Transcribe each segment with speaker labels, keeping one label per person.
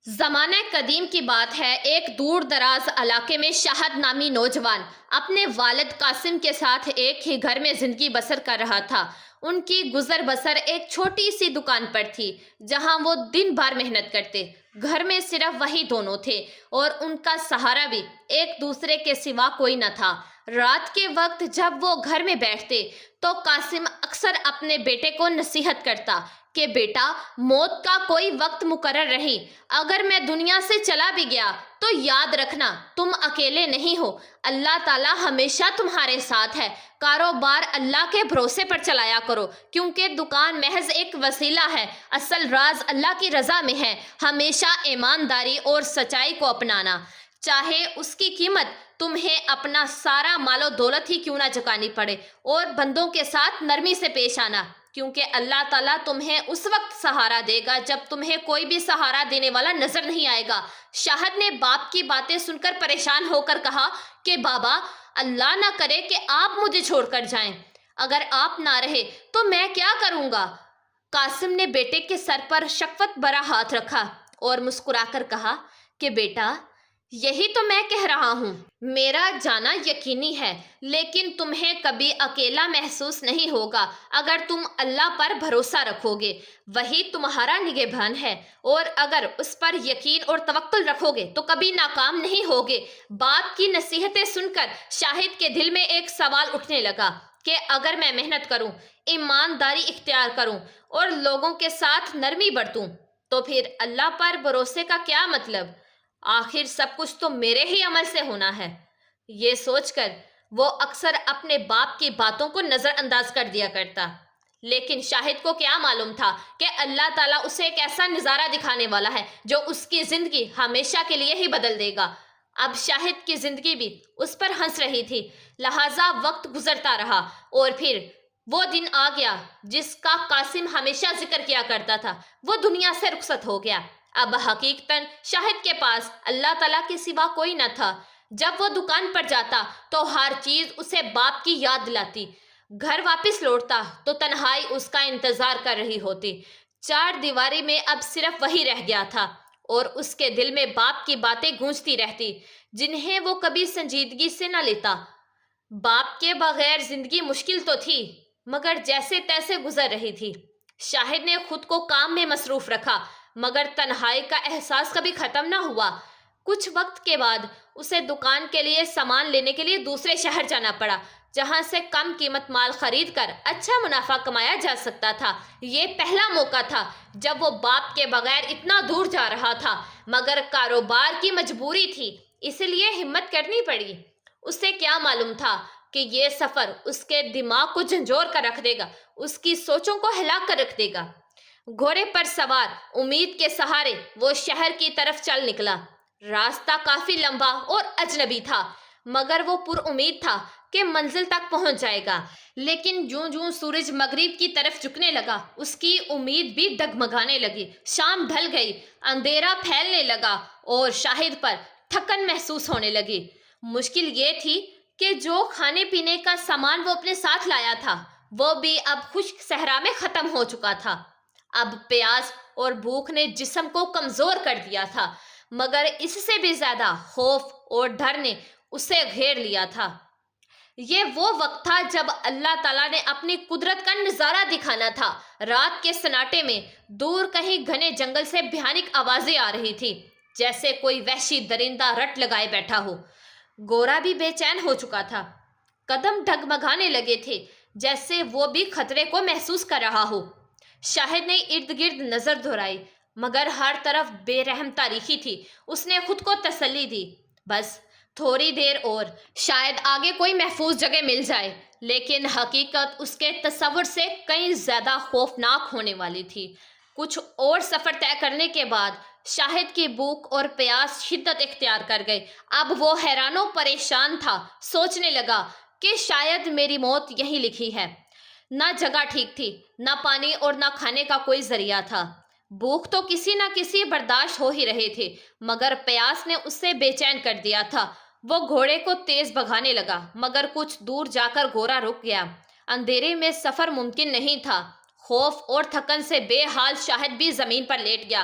Speaker 1: زمانہ قدیم کی بات ہے، ایک دور دراز علاقے میں شاہد نامی نوجوان اپنے والد قاسم کے ساتھ ایک ہی گھر میں زندگی بسر کر رہا تھا۔ ان کی گزر بسر ایک چھوٹی سی دکان پر تھی جہاں وہ دن بھر محنت کرتے۔ گھر میں صرف وہی دونوں تھے اور ان کا سہارا بھی ایک دوسرے کے سوا کوئی نہ تھا۔ رات کے وقت جب وہ گھر میں بیٹھتے تو قاسم اکثر اپنے بیٹے کو نصیحت کرتا کہ بیٹا، موت کا کوئی وقت مقرر رہی، اگر میں دنیا سے چلا بھی گیا تو یاد رکھنا تم اکیلے نہیں ہو، اللہ تعالیٰ ہمیشہ تمہارے ساتھ ہے۔ کاروبار اللہ کے بھروسے پر چلایا کرو کیونکہ دکان محض ایک وسیلہ ہے، اصل راز اللہ کی رضا میں ہے۔ ہمیشہ ایمانداری اور سچائی کو اپنانا، چاہے اس کی قیمت تمہیں اپنا سارا مال و دولت ہی کیوں نہ چکانی پڑے، اور بندوں کے ساتھ نرمی سے پیش آنا کیونکہ اللہ تعالیٰ تمہیں اس وقت سہارا دے گا جب تمہیں کوئی بھی سہارا دینے والا نظر نہیں آئے گا۔ شاہد نے باپ کی باتیں سن کر پریشان ہو کر کہا کہ بابا، اللہ نہ کرے کہ آپ مجھے چھوڑ کر جائیں، اگر آپ نہ رہے تو میں کیا کروں گا؟ قاسم نے بیٹے کے سر پر شفقت بھرا ہاتھ رکھا اور مسکرا کر کہا کہ بیٹا، یہی تو میں کہہ رہا ہوں، میرا جانا یقینی ہے، لیکن تمہیں کبھی اکیلا محسوس نہیں ہوگا اگر تم اللہ پر بھروسہ رکھو گے، وہی تمہارا نگہبان ہے، اور اگر اس پر یقین اور توکل رکھو گے تو کبھی ناکام نہیں ہوگے۔ باپ کی نصیحتیں سن کر شاہد کے دل میں ایک سوال اٹھنے لگا کہ اگر میں محنت کروں، ایمانداری اختیار کروں اور لوگوں کے ساتھ نرمی برتوں تو پھر اللہ پر بھروسے کا کیا مطلب؟ آخر سب کچھ تو میرے ہی عمل سے ہونا ہے۔ یہ سوچ کر وہ اکثر اپنے باپ کی باتوں کو نظر انداز کر دیا کرتا، لیکن شاہد کو کیا معلوم تھا کہ اللہ تعالیٰ اسے ایک ایسا نظارہ دکھانے والا ہے جو اس کی زندگی ہمیشہ کے لیے ہی بدل دے گا۔ اب شاہد کی زندگی بھی اس پر ہنس رہی تھی، لہٰذا وقت گزرتا رہا اور پھر وہ دن آ گیا جس کا قاسم ہمیشہ ذکر کیا کرتا تھا، وہ دنیا سے رخصت ہو گیا۔ اب حقیقتاً شاہد کے پاس اللہ تعالیٰ کے سوا کوئی نہ تھا۔ جب وہ دکان پر جاتا تو ہر چیز اسے باپ کی یاد دلاتی، گھر واپس لوٹتا تو تنہائی اس کا انتظار کر رہی ہوتی۔ چار دیواری میں اب صرف وہی رہ گیا تھا اور اس کے دل میں باپ کی باتیں گونجتی رہتی جنہیں وہ کبھی سنجیدگی سے نہ لیتا۔ باپ کے بغیر زندگی مشکل تو تھی مگر جیسے تیسے گزر رہی تھی۔ شاہد نے خود کو کام میں مصروف رکھا مگر تنہائی کا احساس کبھی ختم نہ ہوا۔ کچھ وقت کے بعد اسے دکان کے لیے سامان لینے کے لیے دوسرے شہر جانا پڑا جہاں سے کم قیمت مال خرید کر اچھا منافع کمایا جا سکتا تھا۔ یہ پہلا موقع تھا جب وہ باپ کے بغیر اتنا دور جا رہا تھا، مگر کاروبار کی مجبوری تھی اس لیے ہمت کرنی پڑی۔ اسے کیا معلوم تھا کہ یہ سفر اس کے دماغ کو جھنجھوڑ کر رکھ دے گا، اس کی سوچوں کو ہلا کر رکھ دے گا۔ گھوڑے پر سوار امید کے سہارے وہ شہر کی طرف چل نکلا۔ راستہ کافی لمبا اور اجنبی تھا مگر وہ پر امید تھا کہ منزل تک پہنچ جائے گا، لیکن جوں جوں سورج مغرب کی طرف جھکنے لگا اس کی امید بھی ڈگمگانے لگی۔ شام ڈھل گئی، اندھیرا پھیلنے لگا اور شاہد پر تھکن محسوس ہونے لگی۔ مشکل یہ تھی کہ جو کھانے پینے کا سامان وہ اپنے ساتھ لایا تھا وہ بھی اب خشک صحرا میں ختم ہو چکا تھا۔ اب پیاس اور بھوک نے جسم کو کمزور کر دیا تھا مگر اس سے بھی زیادہ خوف اور ڈر نے اسے گھیر لیا تھا۔ یہ وہ وقت تھا جب اللہ تعالیٰ نے اپنی قدرت کا نظارہ دکھانا تھا۔ رات کے سناٹے میں دور کہیں گھنے جنگل سے بھیانک آوازیں آ رہی تھی جیسے کوئی وحشی درندہ رٹ لگائے بیٹھا ہو۔ گورا بھی بے چین ہو چکا تھا، قدم ڈگمگانے لگے تھے جیسے وہ بھی خطرے کو محسوس کر رہا ہو۔ شاہد نے ارد گرد نظر دہرائی مگر ہر طرف بے رحم تاریکی تھی۔ اس نے خود کو تسلی دی، بس تھوڑی دیر اور، شاید آگے کوئی محفوظ جگہ مل جائے، لیکن حقیقت اس کے تصور سے کہیں زیادہ خوفناک ہونے والی تھی۔ کچھ اور سفر طے کرنے کے بعد شاہد کی بھوک اور پیاس شدت اختیار کر گئی۔ اب وہ حیران و پریشان تھا، سوچنے لگا کہ شاید میری موت یہیں لکھی ہے۔ نہ جگہ ٹھیک تھی، نہ پانی اور نہ کھانے کا کوئی ذریعہ تھا۔ بھوک تو کسی نہ کسی برداشت ہو ہی رہے تھے مگر پیاس نے اسے بے چین کر دیا تھا۔ وہ گھوڑے کو تیز بھگانے لگا مگر کچھ دور جا کر گھوڑا رک گیا۔ اندھیرے میں سفر ممکن نہیں تھا۔ خوف اور تھکن سے بے حال شاہد بھی زمین پر لیٹ گیا۔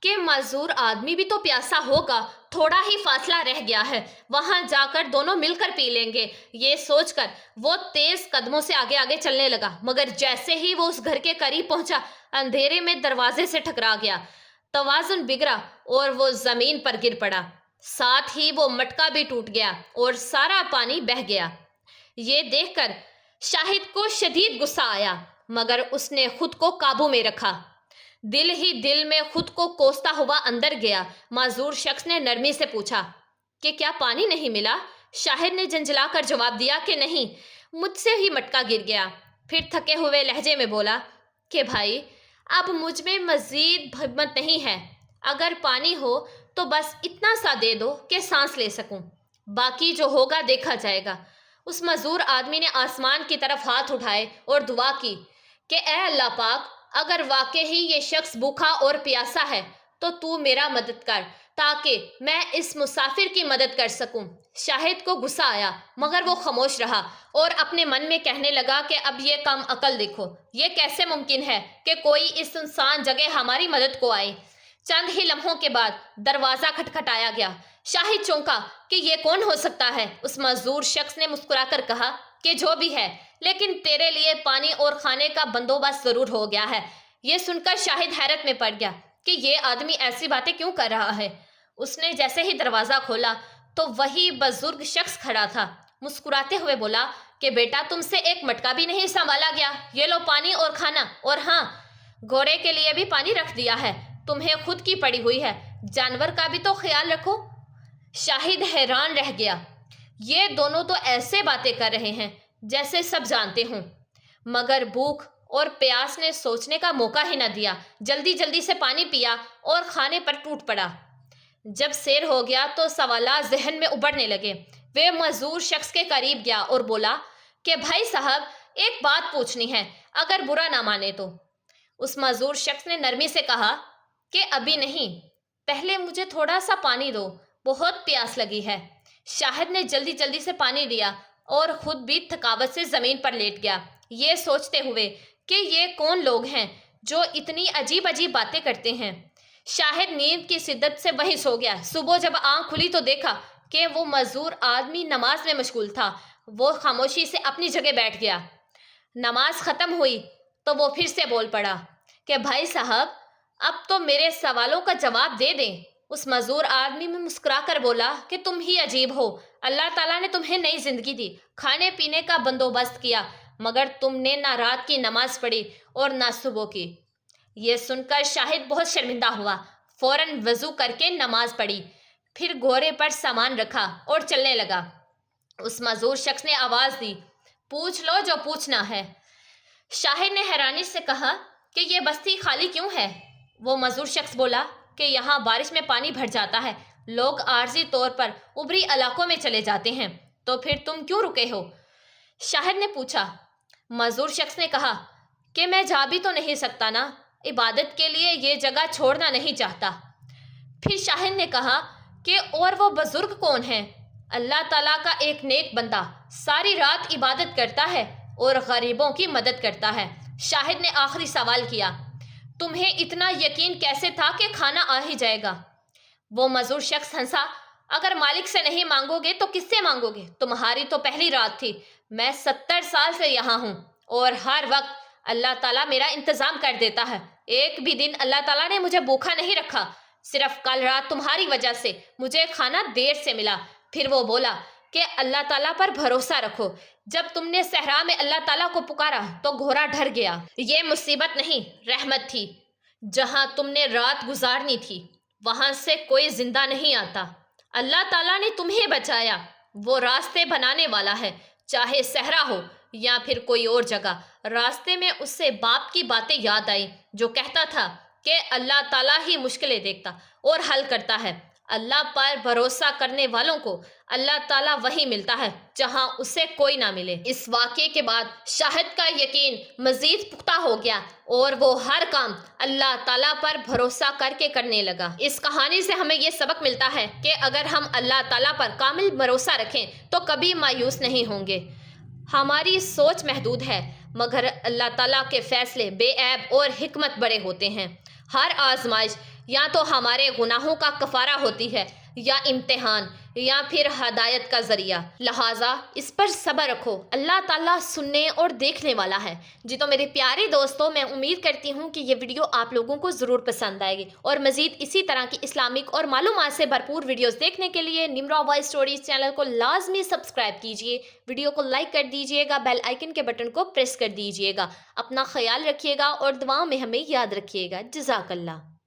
Speaker 1: کہ معذور آدمی بھی تو پیاسا ہوگا، تھوڑا ہی فاصلہ رہ گیا ہے، وہاں جا کر دونوں مل کر پی لیں گے۔ یہ سوچ کر وہ تیز قدموں سے آگے آگے چلنے لگا، مگر جیسے ہی وہ اس گھر کے قریب پہنچا، اندھیرے میں دروازے سے ٹکرا گیا، توازن بگڑا اور وہ زمین پر گر پڑا۔ ساتھ ہی وہ مٹکا بھی ٹوٹ گیا اور سارا پانی بہہ گیا۔ یہ دیکھ کر شاہد کو شدید غصہ آیا، مگر اس نے خود کو قابو میں رکھا۔ دل ہی دل میں خود کو کوستا ہوا اندر گیا۔ معذور شخص نے نرمی سے پوچھا کہ کیا پانی نہیں ملا؟ شاہد نے جھنجھلا کر جواب دیا کہ نہیں، مجھ سے ہی مٹکا گر گیا۔ پھر تھکے ہوئے لہجے میں بولا کہ بھائی، اب مجھ میں مزید ہمت نہیں ہے، اگر پانی ہو تو بس اتنا سا دے دو کہ سانس لے سکوں، باقی جو ہوگا دیکھا جائے گا۔ اس معذور آدمی نے آسمان کی طرف ہاتھ اٹھائے اور دعا کی کہ اے اللہ پاک، اگر واقعی یہ شخص بھوکا اور پیاسا ہے تو میرا مدد کر تاکہ میں اس مسافر کی مدد کر سکوں۔ شاہد کو غصہ آیا، مگر وہ خاموش رہا اور اپنے من میں کہنے لگا کہ اب یہ کم عقل دیکھو، یہ کیسے ممکن ہے کہ کوئی اس سنسان جگہ ہماری مدد کو آئے۔ چند ہی لمحوں کے بعد دروازہ کھٹکھٹایا گیا۔ شاہد چونکا کہ یہ کون ہو سکتا ہے۔ اس معذور شخص نے مسکرا کر کہا کہ جو بھی ہے، لیکن تیرے لیے پانی اور کھانے کا بندوبست ضرور ہو گیا ہے۔ یہ سن کر شاہد حیرت میں پڑ گیا کہ یہ آدمی ایسی باتیں کیوں کر رہا ہے۔ اس نے جیسے ہی دروازہ کھولا تو وہی بزرگ شخص کھڑا تھا۔ مسکراتے ہوئے بولا کہ بیٹا، تم سے ایک مٹکا بھی نہیں سنبھالا گیا، یہ لو پانی اور کھانا، اور ہاں، گھوڑے کے لیے بھی پانی رکھ دیا ہے، تمہیں خود کی پڑی ہوئی ہے، جانور کا بھی تو خیال رکھو۔ شاہد حیران رہ گیا، یہ دونوں تو ایسے باتیں کر رہے ہیں جیسے سب جانتے ہوں، مگر بھوک اور پیاس نے سوچنے کا موقع ہی نہ دیا۔ جلدی جلدی سے پانی پیا اور کھانے پر ٹوٹ پڑا۔ جب سیر ہو گیا تو سوالات ذہن میں ابھرنے لگے۔ وہ معذور شخص کے قریب گیا اور بولا کہ بھائی صاحب، ایک بات پوچھنی ہے، اگر برا نہ مانے تو۔ اس معذور شخص نے نرمی سے کہا کہ ابھی نہیں، پہلے مجھے تھوڑا سا پانی دو، بہت پیاس لگی ہے۔ شاہد نے جلدی جلدی سے پانی دیا اور خود بھی تھکاوٹ سے زمین پر لیٹ گیا، یہ سوچتے ہوئے کہ یہ کون لوگ ہیں جو اتنی عجیب عجیب باتیں کرتے ہیں۔ شاہد نیند کی شدت سے وہیں سو گیا۔ صبح جب آنکھ کھلی تو دیکھا کہ وہ معذور آدمی نماز میں مشغول تھا۔ وہ خاموشی سے اپنی جگہ بیٹھ گیا۔ نماز ختم ہوئی تو وہ پھر سے بول پڑا کہ بھائی صاحب، اب تو میرے سوالوں کا جواب دے دیں۔ اس معذور آدمی میں مسکرا کر بولا کہ تم ہی عجیب ہو، اللہ تعالیٰ نے تمہیں نئی زندگی دی، کھانے پینے کا بندوبست کیا، مگر تم نے نہ رات کی نماز پڑھی اور نہ صبح کی۔ یہ سن کر شاہد بہت شرمندہ ہوا، فوراً وضو کر کے نماز پڑھی، پھر گھوڑے پر سامان رکھا اور چلنے لگا۔ اس معذور شخص نے آواز دی، پوچھ لو جو پوچھنا ہے۔ شاہد نے حیرانی سے کہا کہ یہ بستی خالی کیوں ہے؟ وہ معذور شخص بولا کہ یہاں بارش میں پانی بھر جاتا ہے، لوگ عارضی طور پر اوپری علاقوں میں چلے جاتے ہیں، تو پھر تم کیوں رکے ہو؟ شاہد نے پوچھا۔ معذور شخص نے کہا کہ میں جا بھی تو نہیں سکتا نا، عبادت کے لیے یہ جگہ چھوڑنا نہیں چاہتا۔ پھر شاہد نے کہا کہ اور وہ بزرگ کون ہیں؟ اللہ تعالیٰ کا ایک نیک بندہ، ساری رات عبادت کرتا ہے اور غریبوں کی مدد کرتا ہے۔ شاہد نے آخری سوال کیا، تمہیں اتنا یقین کیسے تھا کہ کھانا آ ہی جائے گا؟ وہ معذور شخص ہنسا، اگر مالک سے نہیں مانگو گے تو کس سے مانگو گے؟ تمہاری تو پہلی رات تھی، میں 70 سال سے یہاں ہوں اور ہر وقت اللہ تعالیٰ میرا انتظام کر دیتا ہے۔ ایک بھی دن اللہ تعالیٰ نے مجھے بھوکا نہیں رکھا، صرف کل رات تمہاری وجہ سے مجھے کھانا دیر سے ملا۔ پھر وہ بولا کہ اللہ تعالیٰ پر بھروسہ رکھو، جب تم نے صحرا میں اللہ تعالیٰ کو پکارا تو گھوڑا ڈر گیا۔ یہ مصیبت نہیں، رحمت تھی۔ جہاں تم نے رات گزارنی تھی وہاں سے کوئی زندہ نہیں آتا، اللہ تعالیٰ نے تمہیں بچایا، وہ راستے بنانے والا ہے، چاہے صحرا ہو یا پھر کوئی اور جگہ۔ راستے میں اس سے باپ کی باتیں یاد آئیں جو کہتا تھا کہ اللہ تعالیٰ ہی مشکلیں دیکھتا اور حل کرتا ہے۔ اللہ پر بھروسہ کرنے والوں کو اللہ تعالیٰ وہی ملتا ہے جہاں اسے کوئی نہ ملے۔ اس واقعے کے بعد شاہد کا یقین مزید پختہ ہو گیا اور وہ ہر کام اللہ تعالیٰ پر بھروسہ کر کے کرنے لگا۔ اس کہانی سے ہمیں یہ سبق ملتا ہے کہ اگر ہم اللہ تعالیٰ پر کامل بھروسہ رکھیں تو کبھی مایوس نہیں ہوں گے۔ ہماری سوچ محدود ہے، مگر اللہ تعالیٰ کے فیصلے بے عیب اور حکمت بڑے ہوتے ہیں۔ ہر آزمائش یا تو ہمارے گناہوں کا کفارہ ہوتی ہے یا امتحان یا پھر ہدایت کا ذریعہ، لہٰذا اس پر صبر رکھو، اللہ تعالیٰ سننے اور دیکھنے والا ہے۔ جی تو میرے پیارے دوستوں، میں امید کرتی ہوں کہ یہ ویڈیو آپ لوگوں کو ضرور پسند آئے گی، اور مزید اسی طرح کی اسلامک اور معلومات سے بھرپور ویڈیوز دیکھنے کے لیے نمرا وائس اسٹوریز چینل کو لازمی سبسکرائب کیجئے، ویڈیو کو لائک کر دیجئے گا، بیل آئیکن کے بٹن کو پریس کر دیجئے گا۔ اپنا خیال رکھیے گا اور دعاؤں میں ہمیں یاد رکھیے گا۔ جزاک اللہ۔